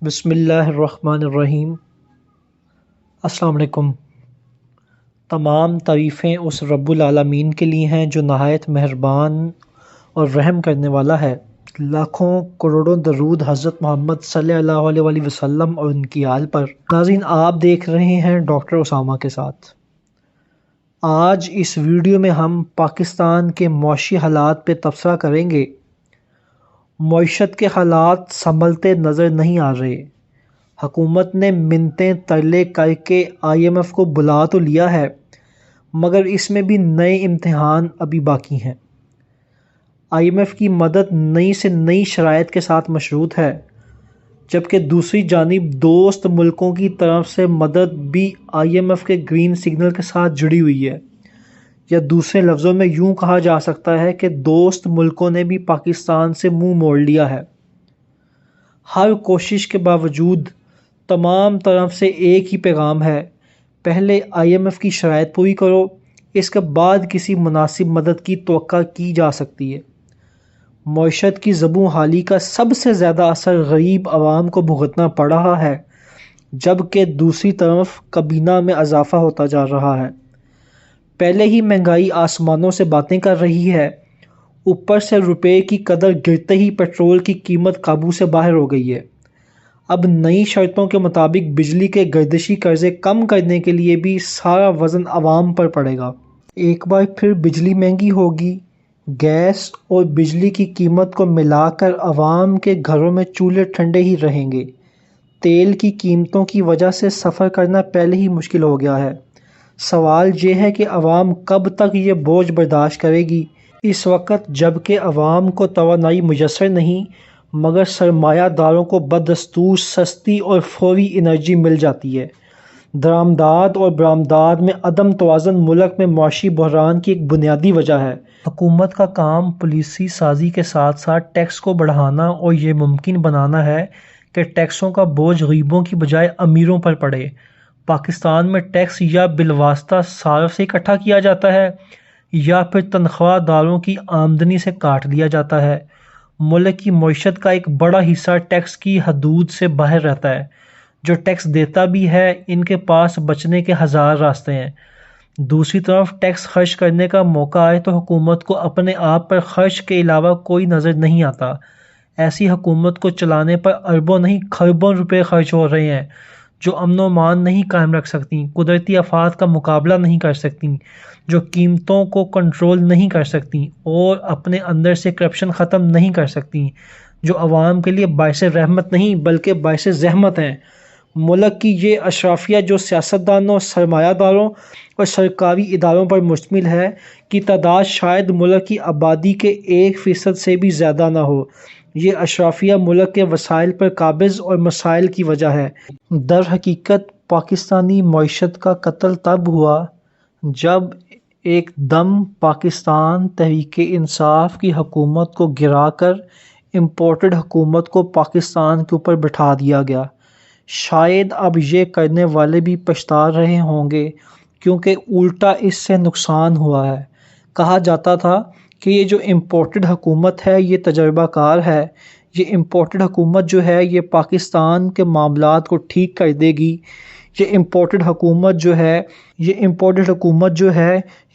بسم اللہ الرحمن الرحیم۔ السلام علیکم۔ تمام تعریفیں اس رب العالمین کے لیے ہیں جو نہایت مہربان اور رحم کرنے والا ہے۔ لاکھوں کروڑوں درود حضرت محمد صلی اللہ علیہ وآلہ وسلم اور ان کی آل پر۔ ناظرین، آپ دیکھ رہے ہیں ڈاکٹر اسامہ کے ساتھ۔ آج اس ویڈیو میں ہم پاکستان کے معاشی حالات پہ تبصرہ کریں گے۔ معیشت کے حالات سنبھلتے نظر نہیں آ رہے۔ حکومت نے منتیں ترلے کر کے IMF کو بلا تو لیا ہے، مگر اس میں بھی نئے امتحان ابھی باقی ہیں۔ IMF کی مدد نئی سے نئی شرائط کے ساتھ مشروط ہے، جبکہ دوسری جانب دوست ملکوں کی طرف سے مدد بھی IMF کے گرین سگنل کے ساتھ جڑی ہوئی ہے، یا دوسرے لفظوں میں یوں کہا جا سکتا ہے کہ دوست ملکوں نے بھی پاکستان سے منہ موڑ لیا ہے۔ ہر کوشش کے باوجود تمام طرف سے ایک ہی پیغام ہے: پہلے IMF کی شرائط پوری کرو، اس کے بعد کسی مناسب مدد کی توقع کی جا سکتی ہے۔ معیشت کی زبوں حالی کا سب سے زیادہ اثر غریب عوام کو بھگتنا پڑ رہا ہے، جبکہ دوسری طرف کابینہ میں اضافہ ہوتا جا رہا ہے۔ پہلے ہی مہنگائی آسمانوں سے باتیں کر رہی ہے، اوپر سے روپے کی قدر گرتے ہی پیٹرول کی قیمت قابو سے باہر ہو گئی ہے۔ اب نئی شرطوں کے مطابق بجلی کے گردشی قرضے کم کرنے کے لیے بھی سارا وزن عوام پر پڑے گا۔ ایک بار پھر بجلی مہنگی ہوگی۔ گیس اور بجلی کی قیمت کو ملا کر عوام کے گھروں میں چولہے ٹھنڈے ہی رہیں گے۔ تیل کی قیمتوں کی وجہ سے سفر کرنا پہلے ہی مشکل ہو گیا ہے۔ سوال یہ ہے کہ عوام کب تک یہ بوجھ برداشت کرے گی؟ اس وقت جب کہ عوام کو توانائی میسر نہیں، مگر سرمایہ داروں کو بدستور سستی اور فوری انرجی مل جاتی ہے۔ درآمدات اور برآمدات میں عدم توازن ملک میں معاشی بحران کی ایک بنیادی وجہ ہے۔ حکومت کا کام پالیسی سازی کے ساتھ ساتھ ٹیکس کو بڑھانا اور یہ ممکن بنانا ہے کہ ٹیکسوں کا بوجھ غریبوں کی بجائے امیروں پر پڑے۔ پاکستان میں ٹیکس یا بالواسطہ صارف سے اکٹھا کیا جاتا ہے یا پھر تنخواہ داروں کی آمدنی سے کاٹ لیا جاتا ہے۔ ملک کی معیشت کا ایک بڑا حصہ ٹیکس کی حدود سے باہر رہتا ہے۔ جو ٹیکس دیتا بھی ہے، ان کے پاس بچنے کے ہزار راستے ہیں۔ دوسری طرف ٹیکس خرچ کرنے کا موقع آئے تو حکومت کو اپنے آپ پر خرچ کے علاوہ کوئی نظر نہیں آتا۔ ایسی حکومت کو چلانے پر اربوں نہیں کھربوں روپے خرچ ہو رہے ہیں، جو امن و امان نہیں قائم رکھ سکتی، قدرتی آفات کا مقابلہ نہیں کر سکتی، جو قیمتوں کو کنٹرول نہیں کر سکتی اور اپنے اندر سے کرپشن ختم نہیں کر سکتی، جو عوام کے لیے باعث رحمت نہیں بلکہ باعث زحمت ہیں۔ ملک کی یہ اشرافیہ جو سیاستدانوں، سرمایہ داروں اور سرکاری اداروں پر مشتمل ہے، کی تعداد شاید ملک کی آبادی کے 1% سے بھی زیادہ نہ ہو۔ یہ اشرافیہ ملک کے وسائل پر قابض اور مسائل کی وجہ ہے۔ در حقیقت پاکستانی معیشت کا قتل تب ہوا جب ایک دم پاکستان تحریک انصاف کی حکومت کو گرا کر امپورٹڈ حکومت کو پاکستان کے اوپر بٹھا دیا گیا۔ شاید اب یہ کرنے والے بھی پچھتا رہے ہوں گے، کیونکہ الٹا اس سے نقصان ہوا ہے۔ کہا جاتا تھا کہ یہ جو امپورٹڈ حکومت ہے یہ تجربہ کار ہے، یہ امپورٹڈ حکومت جو ہے یہ پاکستان کے معاملات کو ٹھیک کر دے گی، یہ امپورٹڈ حکومت جو ہے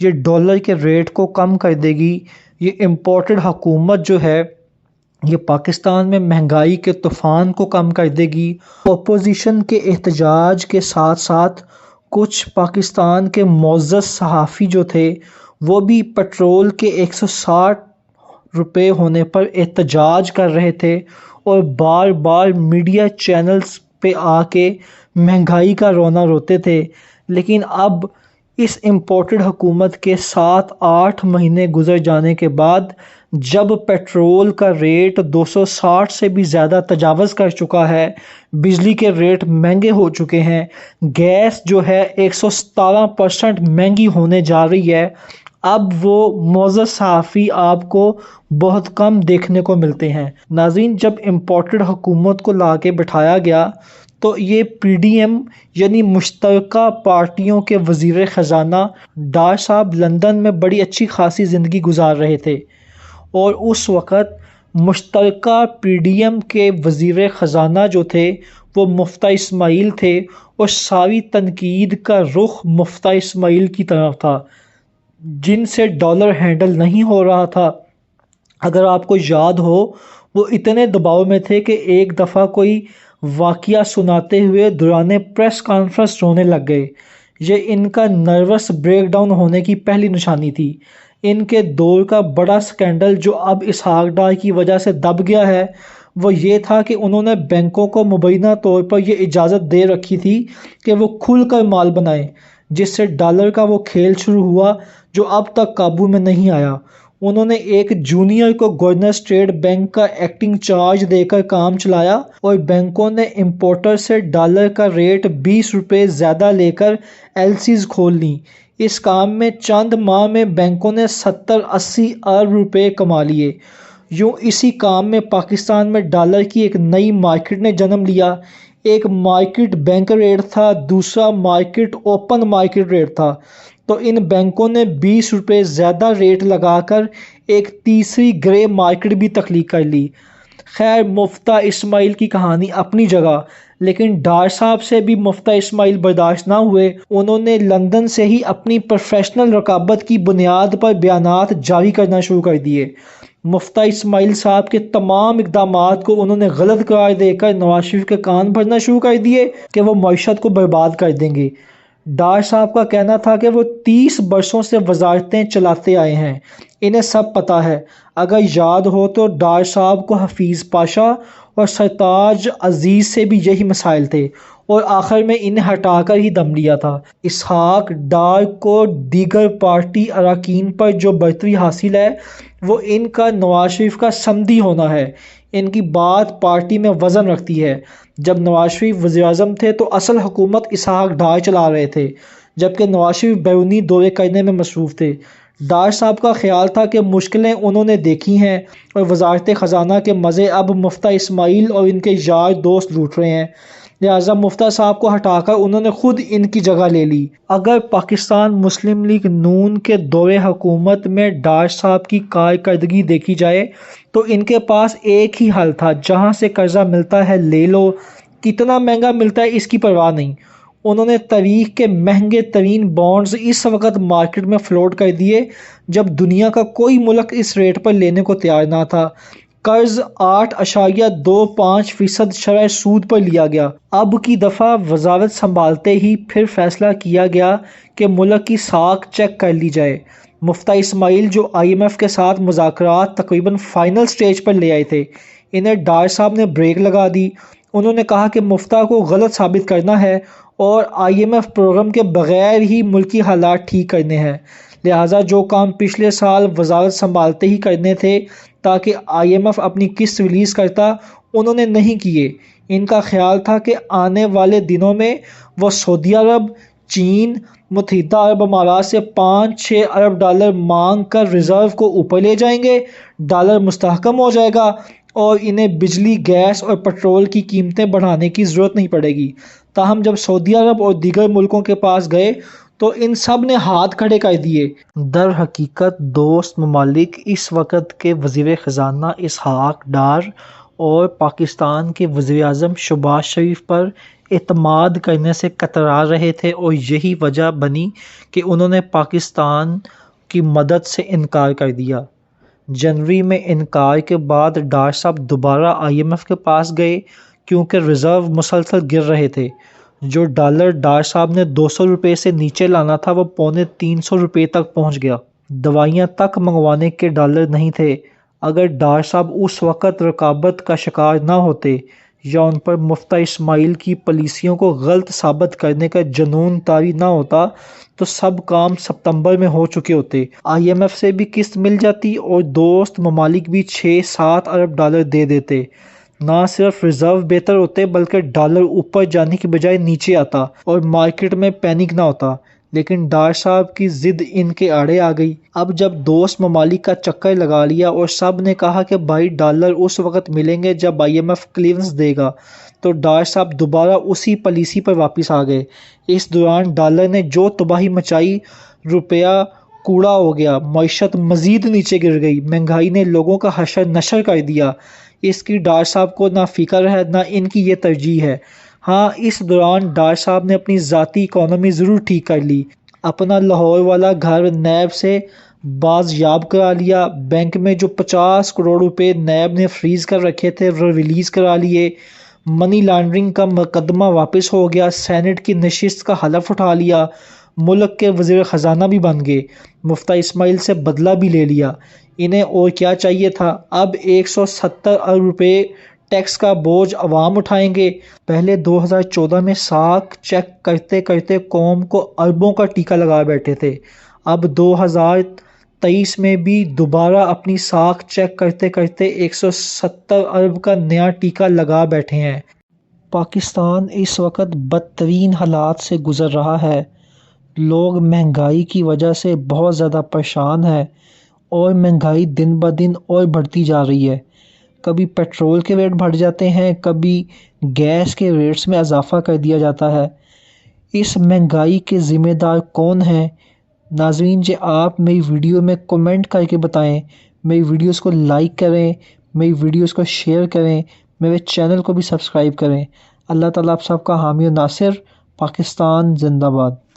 یہ ڈالر کے ریٹ کو کم کر دے گی، یہ امپورٹڈ حکومت جو ہے یہ پاکستان میں مہنگائی کے طوفان کو کم کر دے گی۔ اپوزیشن کے احتجاج کے ساتھ ساتھ کچھ پاکستان کے معزز صحافی جو تھے وہ بھی پٹرول کے 160 روپے ہونے پر احتجاج کر رہے تھے اور بار بار میڈیا چینلز پہ آ کے مہنگائی کا رونا روتے تھے۔ لیکن اب اس امپورٹڈ حکومت کے 7-8 مہینے گزر جانے کے بعد جب پیٹرول کا ریٹ 260 سے بھی زیادہ تجاوز کر چکا ہے، بجلی کے ریٹ مہنگے ہو چکے ہیں، گیس جو ہے 117% مہنگی ہونے جا رہی ہے، اب وہ معزز صحافی آپ کو بہت کم دیکھنے کو ملتے ہیں۔ ناظرین، جب امپورٹڈ حکومت کو لا کے بٹھایا گیا تو یہ PDM یعنی مشترکہ پارٹیوں کے وزیر خزانہ ڈار صاحب لندن میں بڑی اچھی خاصی زندگی گزار رہے تھے، اور اس وقت مشترکہ پی ڈی ایم کے وزیر خزانہ جو تھے وہ مفتیٰ اسماعیل تھے، اور ساری تنقید کا رخ مفتیٰ اسماعیل کی طرف تھا جن سے ڈالر ہینڈل نہیں ہو رہا تھا۔ اگر آپ کو یاد ہو، وہ اتنے دباؤ میں تھے کہ ایک دفعہ کوئی واقعہ سناتے ہوئے دوران پریس کانفرنس رونے لگ گئے۔ یہ ان کا نروس بریک ڈاؤن ہونے کی پہلی نشانی تھی۔ ان کے دور کا بڑا سکینڈل جو اب اسحاق ڈار کی وجہ سے دب گیا ہے وہ یہ تھا کہ انہوں نے بینکوں کو مبینہ طور پر یہ اجازت دے رکھی تھی کہ وہ کھل کر مال بنائیں، جس سے ڈالر کا وہ کھیل شروع ہوا جو اب تک قابو میں نہیں آیا۔ انہوں نے ایک جونیئر کو گورنر اسٹیٹ بینک کا ایکٹنگ چارج دے کر کام چلایا، اور بینکوں نے امپورٹر سے ڈالر کا ریٹ 20 روپے زیادہ لے کر ایل سیز کھول لیں۔ اس کام میں چند ماہ میں بینکوں نے 70-80 ارب روپے کما لیے۔ یوں اسی کام میں پاکستان میں ڈالر کی ایک نئی مارکیٹ نے جنم لیا۔ ایک مارکیٹ بینک ریٹ تھا، دوسرا مارکیٹ اوپن مارکیٹ ریٹ تھا، تو ان بینکوں نے 20 روپے زیادہ ریٹ لگا کر ایک تیسری گرے مارکیٹ بھی تخلیق کر لی۔ خیر، مفتیٰ اسماعیل کی کہانی اپنی جگہ، لیکن ڈار صاحب سے بھی مفتیٰ اسماعیل برداشت نہ ہوئے۔ انہوں نے لندن سے ہی اپنی پروفیشنل رقابت کی بنیاد پر بیانات جاری کرنا شروع کر دیے۔ مفتیٰ اسماعیل صاحب کے تمام اقدامات کو انہوں نے غلط قرار دے کر نواز شریف کے کان بھرنا شروع کر دیے کہ وہ معیشت کو برباد کر دیں گے۔ ڈار صاحب کا کہنا تھا کہ وہ 30 برسوں سے وزارتیں چلاتے آئے ہیں، انہیں سب پتہ ہے۔ اگر یاد ہو تو ڈار صاحب کو حفیظ پاشا اور سرتاج عزیز سے بھی یہی مسائل تھے، اور آخر میں انہیں ہٹا کر ہی دم لیا تھا۔ اسحاق ڈار کو دیگر پارٹی اراکین پر جو برتری حاصل ہے وہ ان کا نواز شریف کا سمدی ہونا ہے۔ ان کی بات پارٹی میں وزن رکھتی ہے۔ جب نواز شریف وزیر اعظم تھے تو اصل حکومت اسحاق ڈار چلا رہے تھے، جبکہ نواز شریف بیرونی دورے کرنے میں مصروف تھے۔ ڈار صاحب کا خیال تھا کہ مشکلیں انہوں نے دیکھی ہیں اور وزارت خزانہ کے مزے اب مفتیٰ اسماعیل اور ان کے یار دوست لوٹ رہے ہیں، لہٰذا مفتیٰ صاحب کو ہٹا کر انہوں نے خود ان کی جگہ لے لی۔ اگر پاکستان مسلم لیگ نون کے دور حکومت میں ڈار صاحب کی کارکردگی دیکھی جائے تو ان کے پاس ایک ہی حل تھا، جہاں سے قرضہ ملتا ہے لے لو، کتنا مہنگا ملتا ہے اس کی پرواہ نہیں۔ انہوں نے تاریخ کے مہنگے ترین بانڈز اس وقت مارکیٹ میں فلوٹ کر دیے جب دنیا کا کوئی ملک اس ریٹ پر لینے کو تیار نہ تھا۔ قرض 8.25% شرح سود پر لیا گیا۔ اب کی دفعہ وزارت سنبھالتے ہی پھر فیصلہ کیا گیا کہ ملک کی ساکھ چیک کر لی جائے۔ مفتیٰ اسماعیل جو آئی ایم ایف کے ساتھ مذاکرات تقریباً فائنل سٹیج پر لے آئے تھے، انہیں ڈار صاحب نے بریک لگا دی۔ انہوں نے کہا کہ مفتیٰ کو غلط ثابت کرنا ہے اور آئی ایم ایف پروگرام کے بغیر ہی ملکی حالات ٹھیک کرنے ہیں، لہٰذا جو کام پچھلے سال وزارت سنبھالتے ہی کرنے تھے تاکہ آئی ایم ایف اپنی قسط ریلیز کرتا، انہوں نے نہیں کیے۔ ان کا خیال تھا کہ آنے والے دنوں میں وہ سعودی عرب، چین، متحدہ عرب امارات سے 5-6 ارب ڈالر مانگ کر ریزرو کو اوپر لے جائیں گے، ڈالر مستحکم ہو جائے گا اور انہیں بجلی، گیس اور پٹرول کی قیمتیں بڑھانے کی ضرورت نہیں پڑے گی۔ تاہم جب سعودی عرب اور دیگر ملکوں کے پاس گئے تو ان سب نے ہاتھ کھڑے کر دیے۔ در حقیقت دوست ممالک اس وقت کے وزیر خزانہ اسحاق ڈار اور پاکستان کے وزیر اعظم شہباز شریف پر اعتماد کرنے سے کترا رہے تھے، اور یہی وجہ بنی کہ انہوں نے پاکستان کی مدد سے انکار کر دیا۔ جنوری میں انکار کے بعد ڈار صاحب دوبارہ آئی ایم ایف کے پاس گئے کیونکہ ریزرو مسلسل گر رہے تھے۔ جو ڈالر ڈار صاحب نے 200 روپے سے نیچے لانا تھا وہ 350 روپے تک پہنچ گیا۔ دوائیاں تک منگوانے کے ڈالر نہیں تھے۔ اگر ڈار صاحب اس وقت رقابت کا شکار نہ ہوتے یا ان پر مفتیٰ اسماعیل کی پالیسیوں کو غلط ثابت کرنے کا جنون طاری نہ ہوتا تو سب کام ستمبر میں ہو چکے ہوتے، آئی ایم ایف سے بھی قسط مل جاتی اور دوست ممالک بھی 6-7 ارب ڈالر دے دیتے۔ نہ صرف ریزرو بہتر ہوتے بلکہ ڈالر اوپر جانے کی بجائے نیچے آتا اور مارکیٹ میں پینک نہ ہوتا، لیکن ڈار صاحب کی ضد ان کے آڑے آ گئی۔ اب جب دوست ممالک کا چکر لگا لیا اور سب نے کہا کہ بھائی ڈالر اس وقت ملیں گے جب آئی ایم ایف کلیئرنس دے گا، تو ڈار صاحب دوبارہ اسی پالیسی پر واپس آ گئے۔ اس دوران ڈالر نے جو تباہی مچائی، روپیہ کوڑا ہو گیا، معیشت مزید نیچے گر گئی، مہنگائی نے لوگوں کا حشر نشر کر دیا۔ اس کی ڈار صاحب کو نہ فکر ہے نہ ان کی یہ ترجیح ہے۔ ہاں، اس دوران ڈار صاحب نے اپنی ذاتی اکانومی ضرور ٹھیک کر لی، اپنا لاہور والا گھر نیب سے بازیاب کرا لیا، بینک میں جو 50 کروڑ روپے نیب نے فریز کر رکھے تھے وہ ریلیز کرا لیے، منی لانڈرنگ کا مقدمہ واپس ہو گیا، سینٹ کی نشست کا حلف اٹھا لیا، ملک کے وزیر خزانہ بھی بن گئے، مفتیٰ اسماعیل سے بدلہ بھی لے لیا۔ انہیں اور کیا چاہیے تھا؟ اب 170 ارب روپے ٹیکس کا بوجھ عوام اٹھائیں گے۔ پہلے 2014 میں ساکھ چیک کرتے کرتے قوم کو اربوں کا ٹیکہ لگا بیٹھے تھے، اب 2023 میں بھی دوبارہ اپنی ساکھ چیک کرتے کرتے 170 ارب کا نیا ٹیکہ لگا بیٹھے ہیں۔ پاکستان اس وقت بدترین حالات سے گزر رہا ہے، لوگ مہنگائی کی وجہ سے بہت زیادہ پریشان ہیں، اور مہنگائی دن بدن اور بڑھتی جا رہی ہے۔ کبھی پیٹرول کے ریٹ بڑھ جاتے ہیں، کبھی گیس کے ریٹس میں اضافہ کر دیا جاتا ہے۔ اس مہنگائی کے ذمہ دار کون ہیں؟ ناظرین جی، آپ میری ویڈیو میں کمنٹ کر کے بتائیں، میری ویڈیوز کو لائک کریں، میری ویڈیوز کو شیئر کریں، میرے چینل کو بھی سبسکرائب کریں۔ اللہ تعالیٰ آپ سب کا حامی و ناصر۔ پاکستان زندہ باد۔